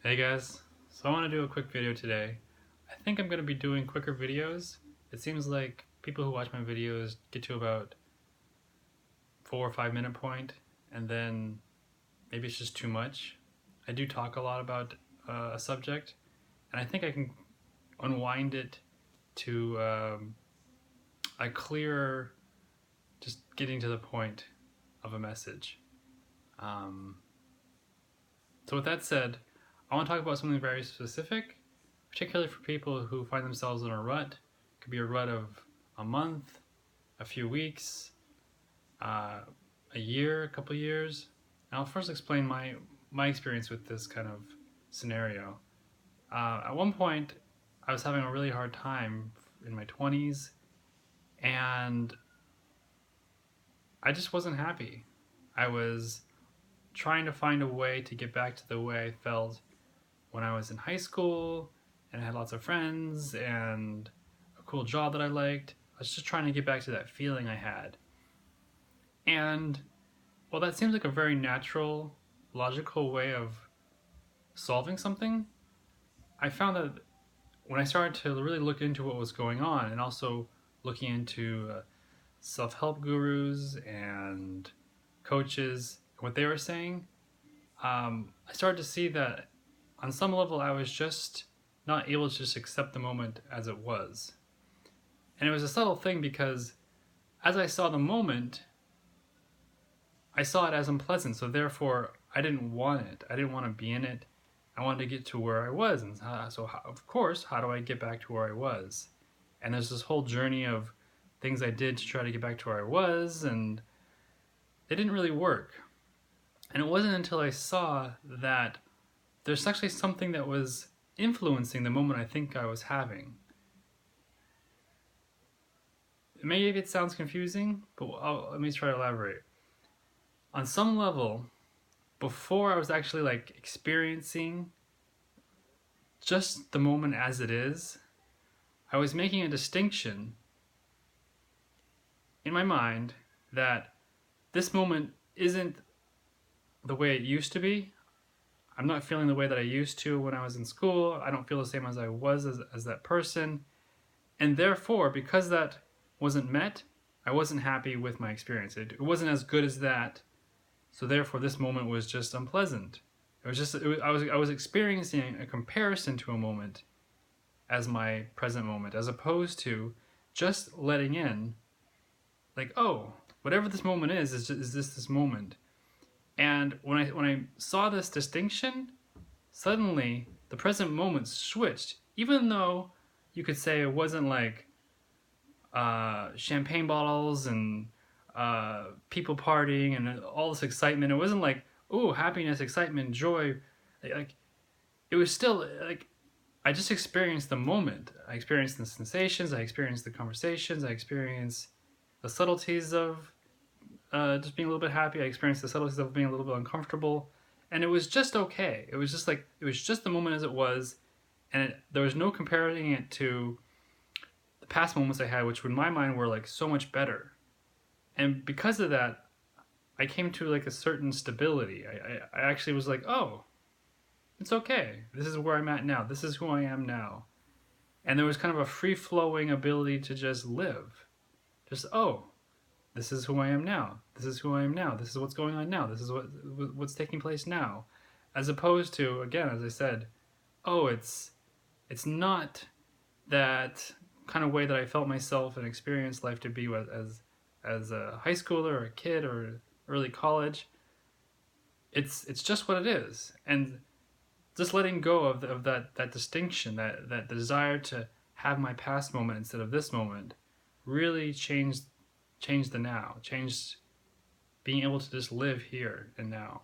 Hey guys, so I want to do a quick video today. I think I'm going to be doing quicker videos. It seems like people who watch my videos get to about 4 or 5 minute point and then maybe it's just too much. I do talk a lot about a subject and I think I can unwind it to a clearer, just getting to the point of a message. Um, so with that said, I want to talk about something very specific, particularly for people who find themselves in a rut. It could be a rut of a month, a few weeks, a year, a couple years. And I'll first explain my experience with this kind of scenario. At one point, I was having a really hard time in my 20s, and I just wasn't happy. I was trying to find a way to get back to the way I felt when I was in high school and I had lots of friends and a cool job that I liked. I was just trying to get back to that feeling I had. And well, that seems like a very natural, logical way of solving something. I found that when I started to really look into what was going on and also looking into self help gurus and coaches, what they were saying, I started to see that on some level I was just not able to just accept the moment as it was. And it was a subtle thing because as I saw the moment, I saw it as unpleasant. So therefore, I didn't want it. I didn't want to be in it. I wanted to get to where I was. And of course, how do I get back to where I was? And there's this whole journey of things I did to try to get back to where I was, and it didn't really work. And it wasn't until I saw that there's actually something that was influencing the moment I think I was having. Maybe it sounds confusing, but let me try to elaborate. On some level, before I was actually like experiencing just the moment as it is, I was making a distinction in my mind that this moment isn't the way it used to be. I'm not feeling the way that I used to when I was in school. I don't feel the same as I was as that person. And therefore, because that wasn't met, I wasn't happy with my experience. It wasn't as good as that. So therefore, this moment was just unpleasant. I was experiencing a comparison to a moment as my present moment, as opposed to just letting in, like, oh, whatever this moment is this moment. And when I saw this distinction, suddenly the present moment switched. Even though you could say it wasn't like champagne bottles and people partying and all this excitement. It wasn't like, oh, happiness, excitement, joy. Like it was still like I just experienced the moment. I experienced the sensations. I experienced the conversations. I experienced the subtleties of just being a little bit happy. I experienced the subtleties of being a little bit uncomfortable, and it was just okay. It was just like it was just the moment as it was, and there was no comparing it to the past moments I had, which in my mind were like so much better. And because of that, I came to like a certain stability. I actually was like, oh, it's okay. This is where I'm at now. This is who I am now. And there was kind of a free flowing ability to just live. Just, oh, this is who I am now. This is who I am now. This is what's going on now. This is what's taking place now. As opposed to, again, as I said, oh, it's not that kind of way that I felt myself and experienced life to be as a high schooler or a kid or early college. It's just what it is, and just letting go of that distinction, that desire to have my past moment instead of this moment, really changed the now, changed being able to just live here and now.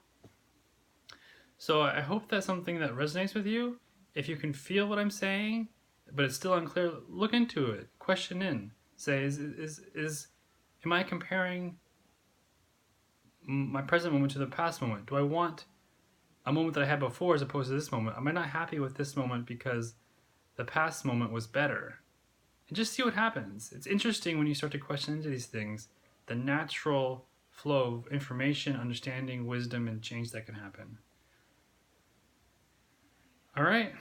So I hope that's something that resonates with you. If you can feel what I'm saying, but it's still unclear, look into it, question in, say, is am I comparing my present moment to the past moment? Do I want a moment that I had before as opposed to this moment? Am I not happy with this moment because the past moment was better? And just see what happens. It's interesting when you start to question into these things, the natural flow of information, understanding, wisdom, and change that can happen. All right.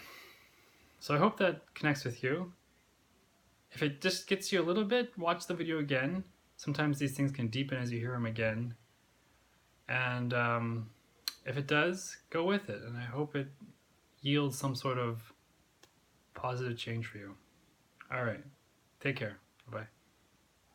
So I hope that connects with you. If it just gets you a little bit, watch the video again. Sometimes these things can deepen as you hear them again. And if it does, go with it. And I hope it yields some sort of positive change for you. All right. Take care. Bye-bye.